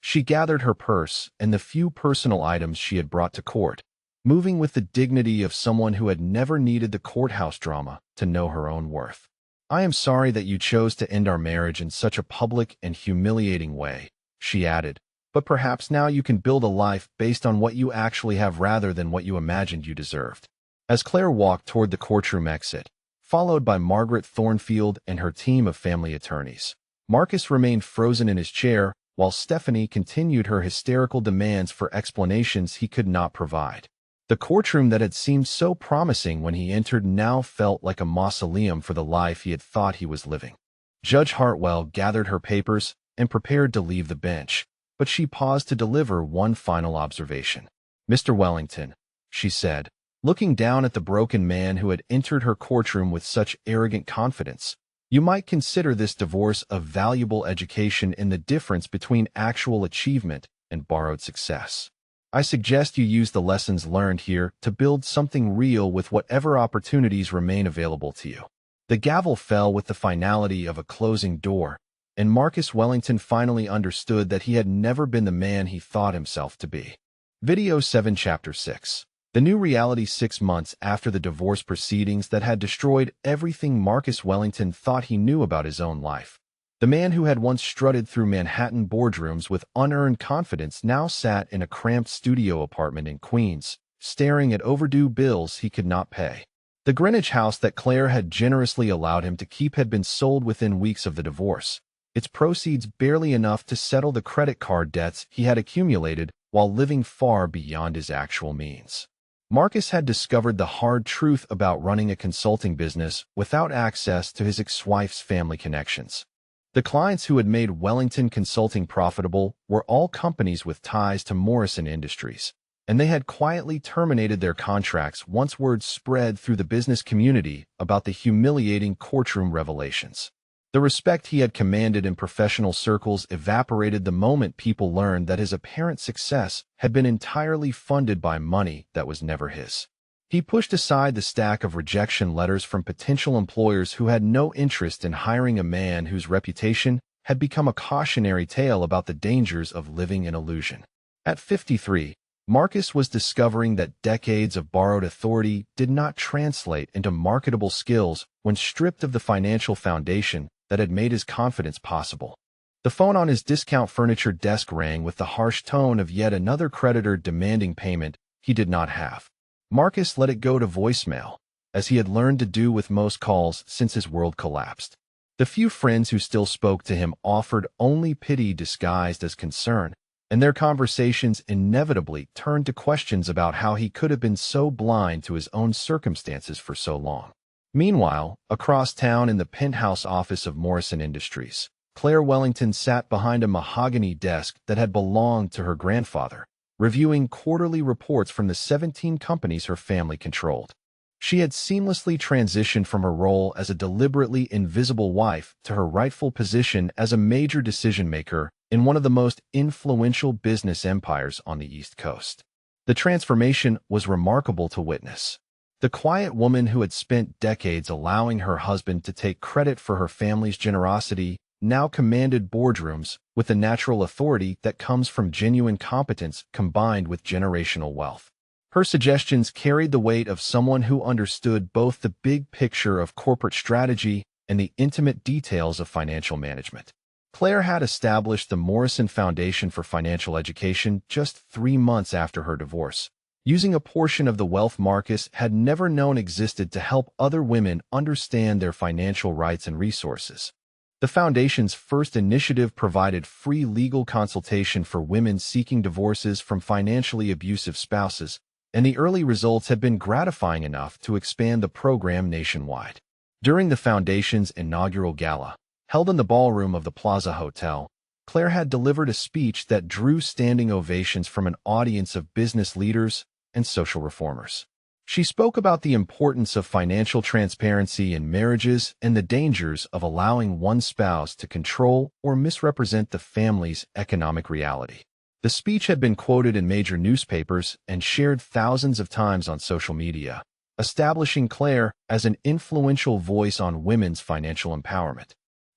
She gathered her purse and the few personal items she had brought to court, moving with the dignity of someone who had never needed the courthouse drama to know her own worth. "I am sorry that you chose to end our marriage in such a public and humiliating way," she added, "but perhaps now you can build a life based on what you actually have rather than what you imagined you deserved." As Claire walked toward the courtroom exit, followed by Margaret Thornfield and her team of family attorneys, Marcus remained frozen in his chair, while Stephanie continued her hysterical demands for explanations he could not provide. The courtroom that had seemed so promising when he entered now felt like a mausoleum for the life he had thought he was living. Judge Hartwell gathered her papers and prepared to leave the bench, but she paused to deliver one final observation. "Mr. Wellington," she said, looking down at the broken man who had entered her courtroom with such arrogant confidence, "you might consider this divorce a valuable education in the difference between actual achievement and borrowed success. I suggest you use the lessons learned here to build something real with whatever opportunities remain available to you." The gavel fell with the finality of a closing door, and Marcus Wellington finally understood that he had never been the man he thought himself to be. Video 7 Chapter 6. The new reality 6 months after the divorce proceedings that had destroyed everything Marcus Wellington thought he knew about his own life. The man who had once strutted through Manhattan boardrooms with unearned confidence now sat in a cramped studio apartment in Queens, staring at overdue bills he could not pay. The Greenwich house that Claire had generously allowed him to keep had been sold within weeks of the divorce, its proceeds barely enough to settle the credit card debts he had accumulated while living far beyond his actual means. Marcus had discovered the hard truth about running a consulting business without access to his ex-wife's family connections. The clients who had made Wellington Consulting profitable were all companies with ties to Morrison Industries, and they had quietly terminated their contracts once word spread through the business community about the humiliating courtroom revelations. The respect he had commanded in professional circles evaporated the moment people learned that his apparent success had been entirely funded by money that was never his. He pushed aside the stack of rejection letters from potential employers who had no interest in hiring a man whose reputation had become a cautionary tale about the dangers of living in illusion. At 53, Marcus was discovering that decades of borrowed authority did not translate into marketable skills when stripped of the financial foundation that had made his confidence possible. The phone on his discount furniture desk rang with the harsh tone of yet another creditor demanding payment he did not have. Marcus let it go to voicemail, as he had learned to do with most calls since his world collapsed. The few friends who still spoke to him offered only pity disguised as concern, and their conversations inevitably turned to questions about how he could have been so blind to his own circumstances for so long. Meanwhile, across town in the penthouse office of Morrison Industries, Claire Wellington sat behind a mahogany desk that had belonged to her grandfather, reviewing quarterly reports from the 17 companies her family controlled. She had seamlessly transitioned from her role as a deliberately invisible wife to her rightful position as a major decision-maker in one of the most influential business empires on the East Coast. The transformation was remarkable to witness. The quiet woman who had spent decades allowing her husband to take credit for her family's generosity now commanded boardrooms with the natural authority that comes from genuine competence combined with generational wealth. Her suggestions carried the weight of someone who understood both the big picture of corporate strategy and the intimate details of financial management. Claire had established the Morrison Foundation for Financial Education just 3 months after her divorce, using a portion of the wealth Marcus had never known existed to help other women understand their financial rights and resources. The Foundation's first initiative provided free legal consultation for women seeking divorces from financially abusive spouses, and the early results had been gratifying enough to expand the program nationwide. During the Foundation's inaugural gala, held in the ballroom of the Plaza Hotel, Claire had delivered a speech that drew standing ovations from an audience of business leaders and social reformers. She spoke about the importance of financial transparency in marriages and the dangers of allowing one spouse to control or misrepresent the family's economic reality. The speech had been quoted in major newspapers and shared thousands of times on social media, establishing Claire as an influential voice on women's financial empowerment.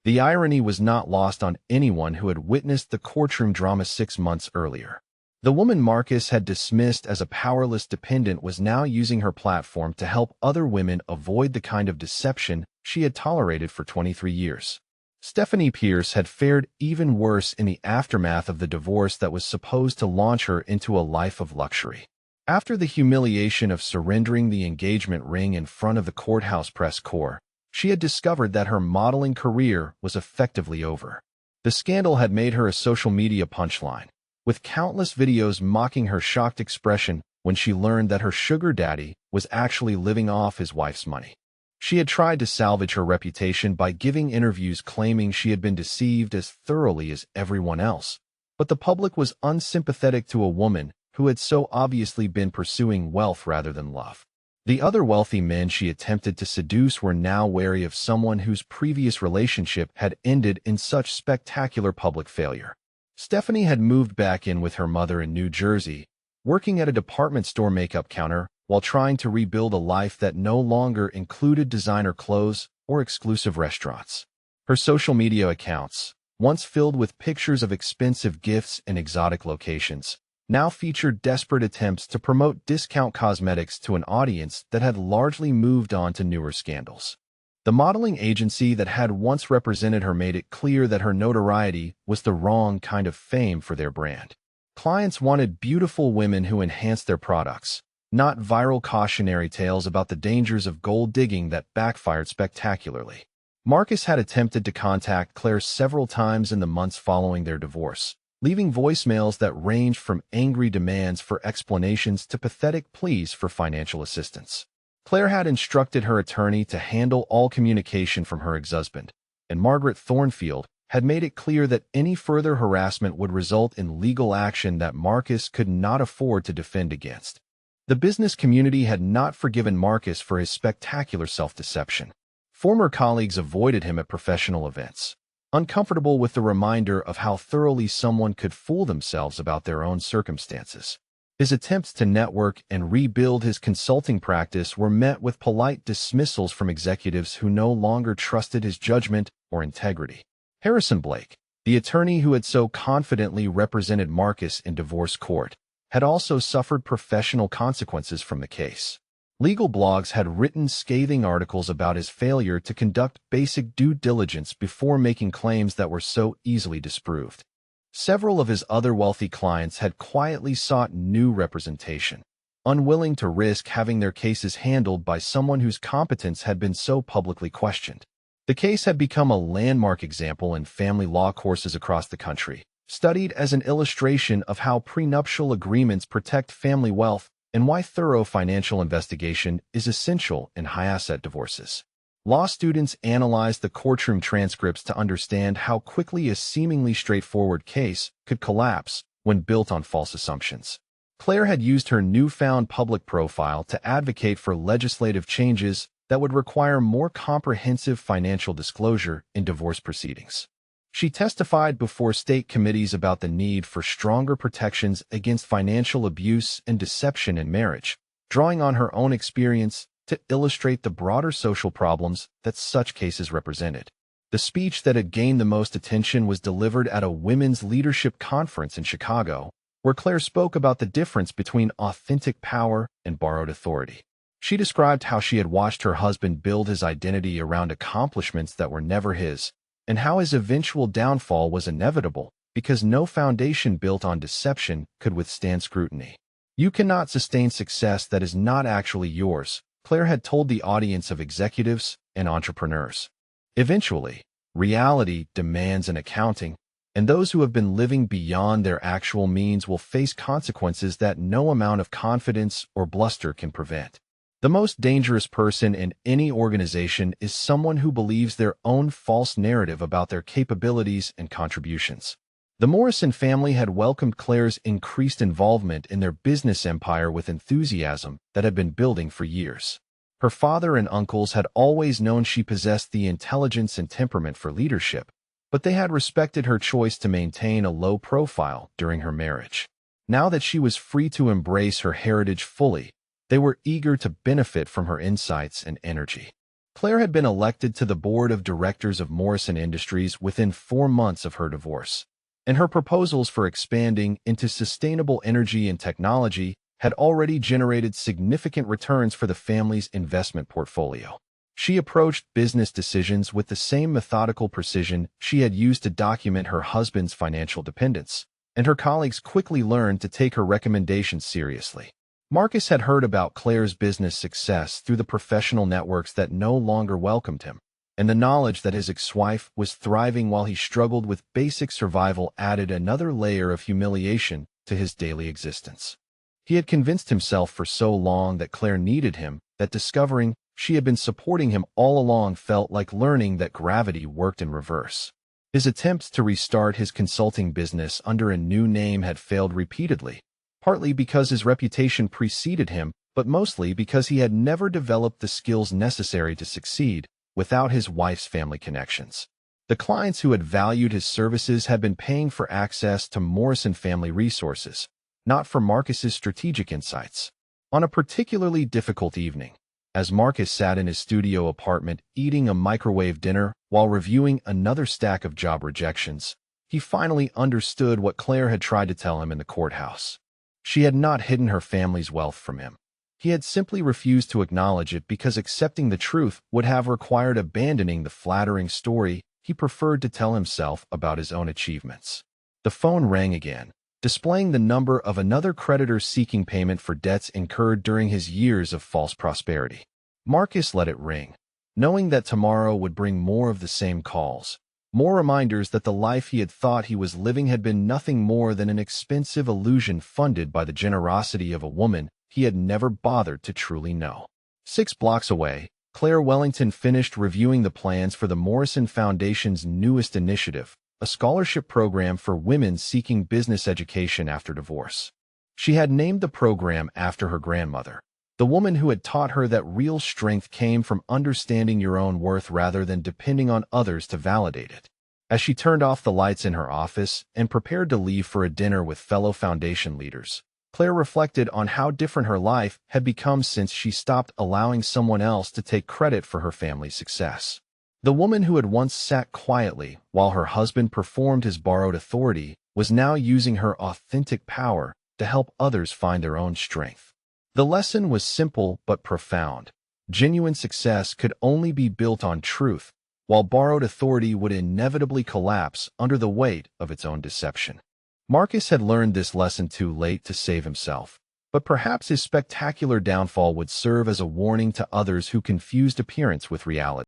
The irony was not lost on anyone who had witnessed the courtroom drama 6 months earlier. The woman Marcus had dismissed as a powerless dependent was now using her platform to help other women avoid the kind of deception she had tolerated for 23 years. Stephanie Pierce had fared even worse in the aftermath of the divorce that was supposed to launch her into a life of luxury. After the humiliation of surrendering the engagement ring in front of the courthouse press corps, she had discovered that her modeling career was effectively over. The scandal had made her a social media punchline, with countless videos mocking her shocked expression when she learned that her sugar daddy was actually living off his wife's money. She had tried to salvage her reputation by giving interviews claiming she had been deceived as thoroughly as everyone else, but the public was unsympathetic to a woman who had so obviously been pursuing wealth rather than love. The other wealthy men she attempted to seduce were now wary of someone whose previous relationship had ended in such spectacular public failure. Stephanie had moved back in with her mother in New Jersey, working at a department store makeup counter while trying to rebuild a life that no longer included designer clothes or exclusive restaurants. Her social media accounts, once filled with pictures of expensive gifts and exotic locations, now featured desperate attempts to promote discount cosmetics to an audience that had largely moved on to newer scandals. The modeling agency that had once represented her made it clear that her notoriety was the wrong kind of fame for their brand. Clients wanted beautiful women who enhanced their products, not viral cautionary tales about the dangers of gold digging that backfired spectacularly. Marcus had attempted to contact Claire several times in the months following their divorce, leaving voicemails that ranged from angry demands for explanations to pathetic pleas for financial assistance. Claire had instructed her attorney to handle all communication from her ex-husband, and Margaret Thornfield had made it clear that any further harassment would result in legal action that Marcus could not afford to defend against. The business community had not forgiven Marcus for his spectacular self-deception. Former colleagues avoided him at professional events, uncomfortable with the reminder of how thoroughly someone could fool themselves about their own circumstances. His attempts to network and rebuild his consulting practice were met with polite dismissals from executives who no longer trusted his judgment or integrity. Harrison Blake, the attorney who had so confidently represented Marcus in divorce court, had also suffered professional consequences from the case. Legal blogs had written scathing articles about his failure to conduct basic due diligence before making claims that were so easily disproved. Several of his other wealthy clients had quietly sought new representation, unwilling to risk having their cases handled by someone whose competence had been so publicly questioned. The case had become a landmark example in family law courses across the country, studied as an illustration of how prenuptial agreements protect family wealth and why thorough financial investigation is essential in high-asset divorces. Law students analyzed the courtroom transcripts to understand how quickly a seemingly straightforward case could collapse when built on false assumptions. Claire had used her newfound public profile to advocate for legislative changes that would require more comprehensive financial disclosure in divorce proceedings. She testified before state committees about the need for stronger protections against financial abuse and deception in marriage, drawing on her own experience to illustrate the broader social problems that such cases represented. The speech that had gained the most attention was delivered at a women's leadership conference in Chicago, where Claire spoke about the difference between authentic power and borrowed authority. She described how she had watched her husband build his identity around accomplishments that were never his, and how his eventual downfall was inevitable because no foundation built on deception could withstand scrutiny. "You cannot sustain success that is not actually yours," Claire had told the audience of executives and entrepreneurs. Eventually, reality demands an accounting, and those who have been living beyond their actual means will face consequences that no amount of confidence or bluster can prevent. The most dangerous person in any organization is someone who believes their own false narrative about their capabilities and contributions. The Morrison family had welcomed Claire's increased involvement in their business empire with enthusiasm that had been building for years. Her father and uncles had always known she possessed the intelligence and temperament for leadership, but they had respected her choice to maintain a low profile during her marriage. Now that she was free to embrace her heritage fully, they were eager to benefit from her insights and energy. Claire had been elected to the board of directors of Morrison Industries within 4 months of her divorce, and her proposals for expanding into sustainable energy and technology had already generated significant returns for the family's investment portfolio. She approached business decisions with the same methodical precision she had used to document her husband's financial dependence, and her colleagues quickly learned to take her recommendations seriously. Marcus had heard about Claire's business success through the professional networks that no longer welcomed him, and the knowledge that his ex-wife was thriving while he struggled with basic survival added another layer of humiliation to his daily existence. He had convinced himself for so long that Claire needed him that discovering she had been supporting him all along felt like learning that gravity worked in reverse. His attempts to restart his consulting business under a new name had failed repeatedly, partly because his reputation preceded him, but mostly because he had never developed the skills necessary to succeed without his wife's family connections. The clients who had valued his services had been paying for access to Morrison family resources, not for Marcus's strategic insights. On a particularly difficult evening, as Marcus sat in his studio apartment eating a microwave dinner while reviewing another stack of job rejections, he finally understood what Claire had tried to tell him in the courthouse. She had not hidden her family's wealth from him. He had simply refused to acknowledge it because accepting the truth would have required abandoning the flattering story he preferred to tell himself about his own achievements. The phone rang again, displaying the number of another creditor seeking payment for debts incurred during his years of false prosperity. Marcus let it ring, knowing that tomorrow would bring more of the same calls. More reminders that the life he had thought he was living had been nothing more than an expensive illusion funded by the generosity of a woman he had never bothered to truly know. 6 blocks away, Claire Wellington finished reviewing the plans for the Morrison Foundation's newest initiative, a scholarship program for women seeking business education after divorce. She had named the program after her grandmother, the woman who had taught her that real strength came from understanding your own worth rather than depending on others to validate it. As she turned off the lights in her office and prepared to leave for a dinner with fellow Foundation leaders, Claire reflected on how different her life had become since she stopped allowing someone else to take credit for her family's success. The woman who had once sat quietly while her husband performed his borrowed authority was now using her authentic power to help others find their own strength. The lesson was simple but profound. Genuine success could only be built on truth, while borrowed authority would inevitably collapse under the weight of its own deception. Marcus had learned this lesson too late to save himself, but perhaps his spectacular downfall would serve as a warning to others who confused appearance with reality.